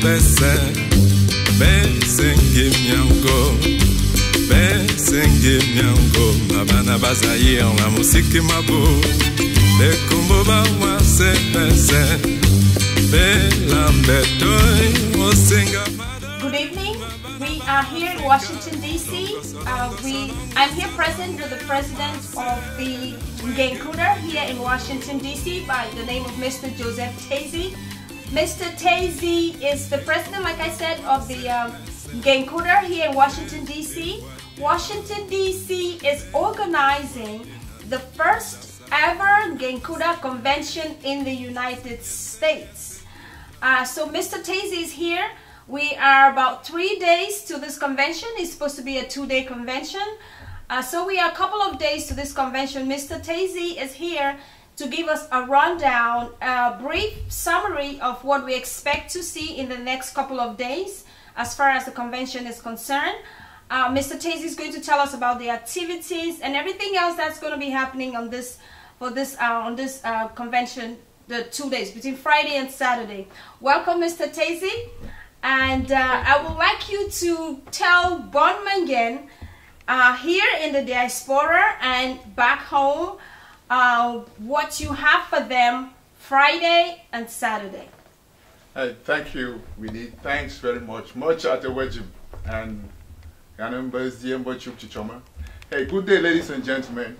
pese besengi myango besengi myango mabana bazaye nga musiki mabo bekombo ba mwase pese belambeto osenga. Good evening. We are here in Washington DC. I'm here present with the President of the Ngyen Cuda here in Washington DC by the name of Mr. Joseph Tazy. Mr. Tazy is the president, like I said, of the Ngyen Cuda here in Washington DC. Washington DC is organizing the first ever Ngyen Cuda convention in the United States. So Mr. Tazy is here. We are about 3 days to this convention. It's supposed to be a 2-day convention. So we are a couple of days to this convention. Mr. Tazy is here to give us a rundown, a brief summary of what we expect to see in the next couple of days as far as the convention is concerned. Mr. Tazy is going to tell us about the activities and everything else that's going to be happening on this convention, the 2 days between Friday and Saturday. Welcome, Mr. Tazy. And I would like you to tell President of Ngyen here in the diaspora and back home what you have for them Friday and Saturday. Thank you, Winnie. Thanks very much. Much at the wajib and hey, good day, ladies and gentlemen.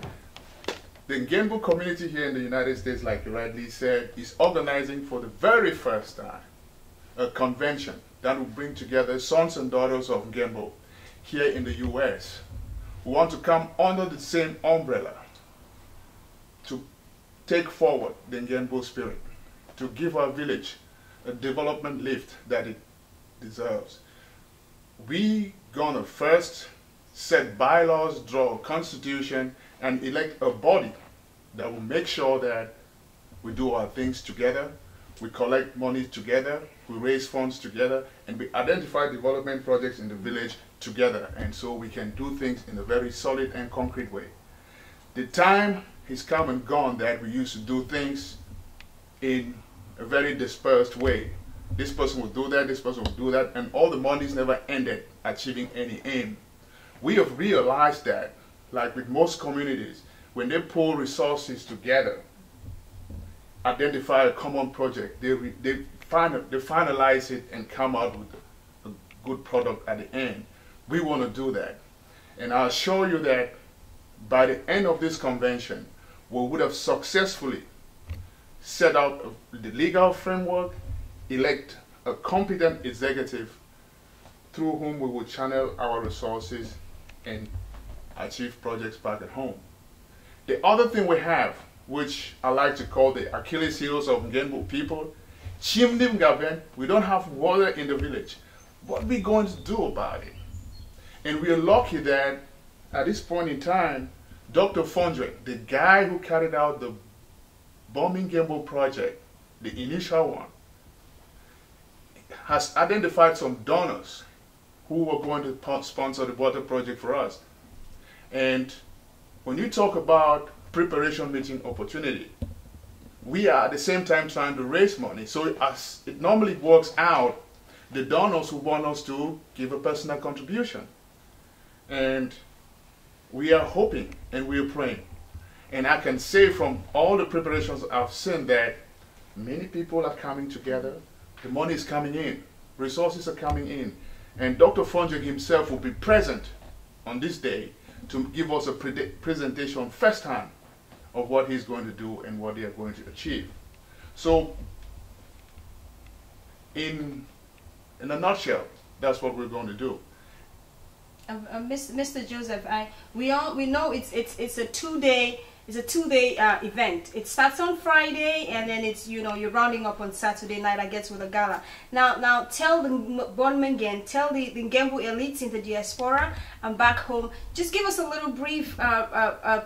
The Ngyen community here in the United States, like you rightly said, is organizing for the very first time a convention that will bring together sons and daughters of Ngyen here in the US who want to come under the same umbrella to take forward the Ngyen spirit, to give our village a development lift that it deserves. We gonna first set bylaws, draw a constitution, and elect a body that will make sure that we do our things together, we collect money together, we raise funds together, and we identify development projects in the village together, and so we can do things in a very solid and concrete way. The time has come and gone that we used to do things in a very dispersed way. This person will do that, this person will do that, and all the monies never ended achieving any aim. We have realized that, like with most communities, when they pull resources together, identify a common project, they finalize it and come out with a good product at the end. We want to do that. And I'll show you that by the end of this convention, we would have successfully set out the legal framework, elect a competent executive through whom we will channel our resources and achieve projects back at home. The other thing we have, which I like to call the Achilles heels of Ngyen people, we don't have water in the village. What are we going to do about it? And we are lucky that at this point in time, Dr. Fondre, the guy who carried out the bombing Ngyen project, the initial one, has identified some donors who were going to sponsor the water project for us. And when you talk about preparation meeting opportunity, we are at the same time trying to raise money. So as it normally works out, the donors who want us to give a personal contribution. And we are hoping and we are praying. And I can say from all the preparations I've seen that many people are coming together, the money is coming in, resources are coming in, and Dr. Fondre himself will be present on this day to give us a presentation first time of what he's going to do and what they are going to achieve. So, in a nutshell, that's what we're going to do. Mr. Joseph, we know it's a 2-day event. It starts on Friday and then it's, you know, you're rounding up on Saturday night, I guess, with a gala. Now tell the President of Ngyen, tell the Ngyen elites in the diaspora and back home, just give us a little brief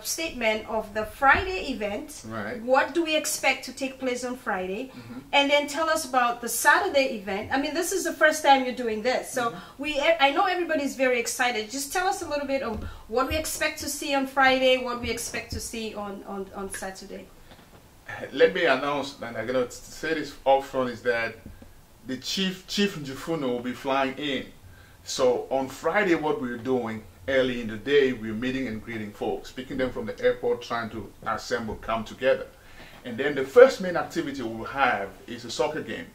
statement of the Friday event. Right. What do we expect to take place on Friday? And then tell us about the Saturday event. I mean, this is the first time you're doing this, so I know everybody's very excited. Just tell us a little bit of what we expect to see on Friday, what we expect to see on Saturday. Let me announce, and I'm going to say this up front, is that the Chief Njufuno will be flying in. So on Friday, what we're doing early in the day, we're meeting and greeting folks, picking them from the airport, trying to assemble, come together. And then the first main activity we'll have is a soccer game.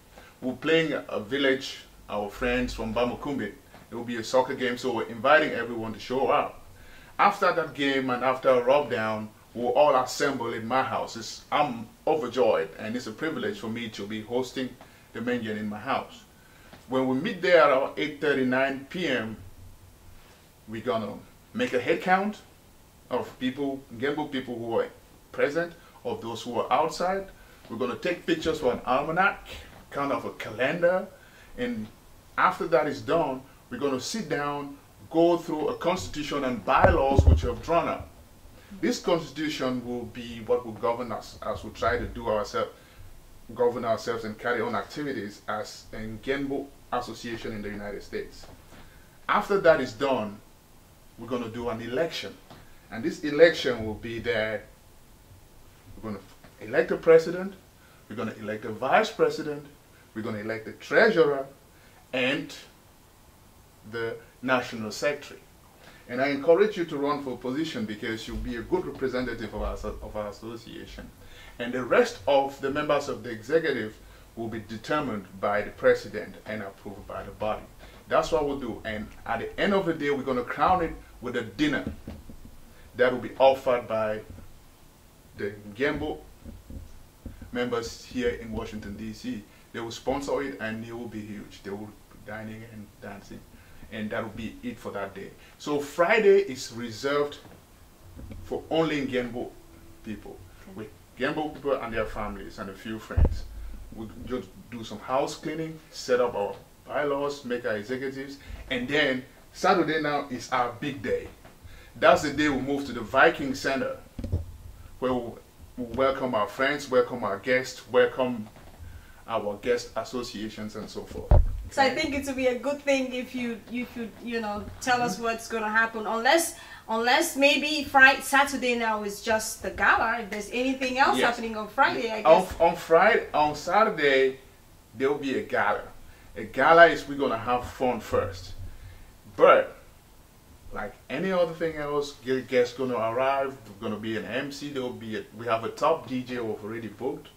We're playing a village, our friends from Bamukumbi. It will be a soccer game, so we're inviting everyone to show up. After that game and after a rub down, we'll all assemble in my house. I'm overjoyed, and it's a privilege for me to be hosting the Ngyen in my house. When we meet there at 8:39 p.m., we're gonna make a head count of people, Ngyen people who are present, of those who are outside. We're gonna take pictures for an almanac, kind of a calendar, and after that is done, we're gonna sit down, go through a constitution and bylaws which we have drawn up. This constitution will be what will govern us as we try to do govern ourselves and carry on activities as a Ngyen association in the United States. After that is done, we're going to do an election. And this election will be that we're going to elect a president, we're going to elect a vice president, we're going to elect a treasurer, and the national secretary. And I encourage you to run for a position because you'll be a good representative of our association. And the rest of the members of the executive will be determined by the president and approved by the body. That's what we'll do. And at the end of the day, we're going to crown it with a dinner that will be offered by the Ngyen members here in Washington, DC. They will sponsor it, and it will be huge. They will be dining and dancing, and that will be it for that day. So Friday is reserved for only Ngyen people. With Ngyen people and their families and a few friends. We'll just do some house cleaning, set up our bylaws, make our executives, and then Saturday now is our big day. That's the day we move to the Viking Center, where we'll welcome our friends, welcome our guests, welcome our guest associations and so forth. Okay. So I think it would be a good thing if you know, tell us what's going to happen, unless maybe Saturday now is just the gala. If there's anything else happening on Friday, I guess. On Saturday, there will be a gala. A gala is we're going to have fun first. But like any other thing else, guests going to arrive. There's going to be an MC. We have a top DJ we've already booked.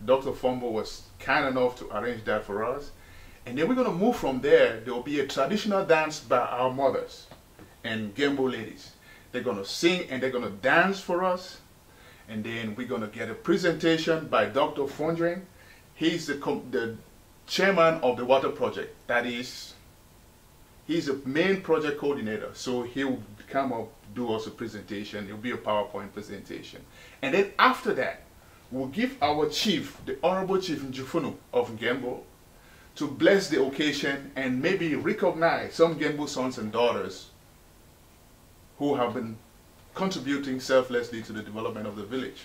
Dr. Fumbo was kind enough to arrange that for us. And then we're going to move from there. There will be a traditional dance by our mothers and Ngyen ladies. They're going to sing and they're going to dance for us. And then we're going to get a presentation by Dr. Fondring. He's the chairman of the water project. That is, he's the main project coordinator. So he'll come up, do us a presentation. It'll be a PowerPoint presentation. And then after that, we'll give our chief, the Honorable Chief Njufuno of Ngyen, to bless the occasion and maybe recognize some Ngyen sons and daughters who have been contributing selflessly to the development of the village.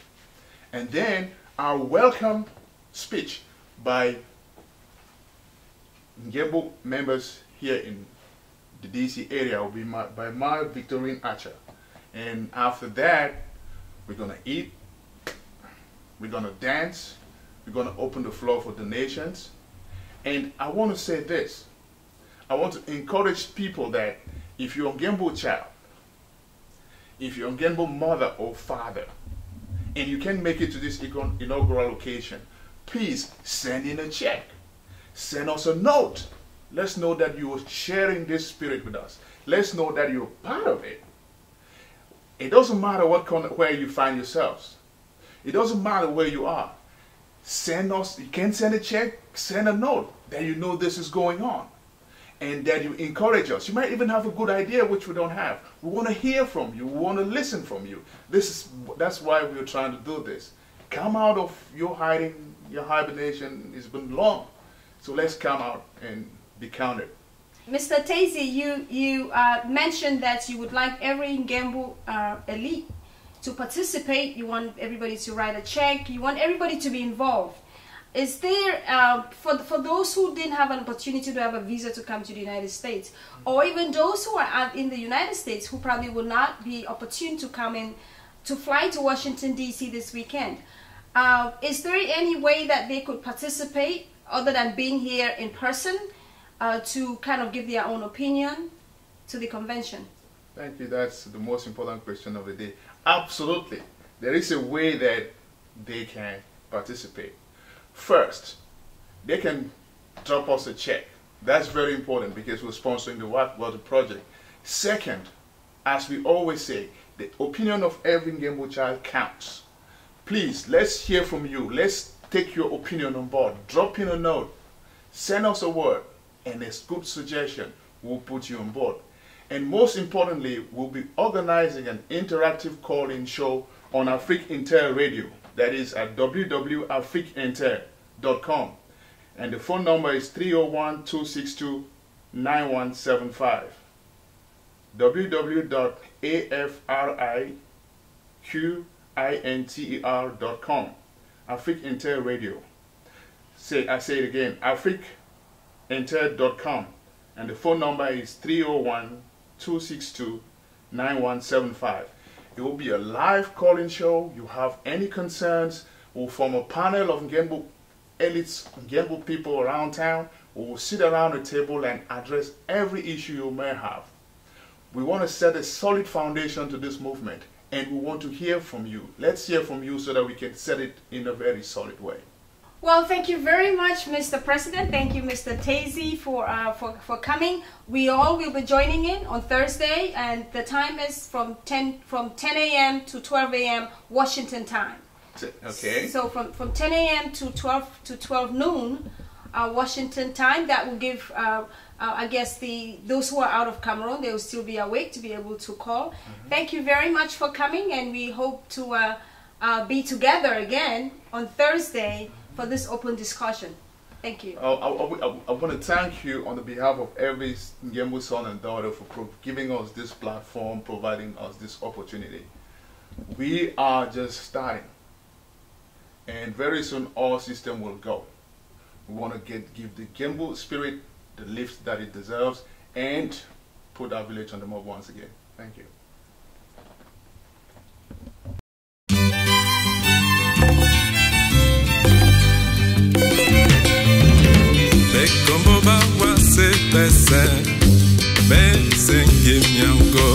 And then our welcome speech by Ngyen members here in the DC area will be by my Victorine Archer. And after that, we're going to eat, we're going to dance, we're going to open the floor for donations. And I want to say this. I want to encourage people that if you're a Ngyen child, if you're a Ngyen mother or father, and you can make it to this inaugural occasion, please send in a check. Send us a note. Let's know that you are sharing this spirit with us. Let's know that you're part of it. It doesn't matter where you find yourselves. It doesn't matter where you are. Send us, you can send a check, send a note that you know this is going on and that you encourage us. You might even have a good idea which we don't have. We want to hear from you. We want to listen from you. That's why we're trying to do this. Come out of your hiding, your hibernation. It's been long. So let's come out and be counted. Mr. Tazy, you mentioned that you would like every Ngyen elite to participate. You want everybody to write a check. You want everybody to be involved. Is there, for those who didn't have an opportunity to have a visa to come to the United States, or even those who are in the United States who probably will not be opportune to come in, to fly to Washington, DC this weekend, is there any way that they could participate other than being here in person, to kind of give their own opinion to the convention? Thank you. That's the most important question of the day. Absolutely. There is a way that they can participate. First, they can drop us a check. That's very important because we're sponsoring the What Water project. Second, as we always say, the opinion of every Ngyenbu child counts. Please, let's hear from you. Let's take your opinion on board. Drop in a note. Send us a word and a good suggestion. We'll put you on board. And most importantly, we'll be organizing an interactive call-in show on Afrique Inter Radio. That is at www.afriqueinter.com. And the phone number is 301-262-9175. www.afriqueinter.com. Afrique Inter Radio. I say it again, afriqueinter.com. And the phone number is 301-262-9175. It will be a live call-in show. You have any concerns, we'll form a panel of Ngyenbu elites, Ngyenbu people around town. We will sit around a table and address every issue you may have. We want to set a solid foundation to this movement, and we want to hear from you. Let's hear from you so that we can set it in a very solid way. Well, thank you very much, Mr. President. Thank you, Mr. Tazy, for coming. We all will be joining in on Thursday, and the time is from 10 a.m. to 12 a.m. Washington time. Okay. So from 10 a.m. to 12 noon Washington time. That will give, I guess, those who are out of Cameroon, they will still be awake to be able to call. Thank you very much for coming, and we hope to be together again on Thursday for this open discussion. Thank you. I want to thank you on the behalf of every Ngyenbu son and daughter for giving us this platform, providing us this opportunity. We are just starting, and very soon our system will go. We want to give the Ngyenbu spirit the lift that it deserves and put our village on the map once again. Thank you. Bekombo bawa se pese, be sengi myango,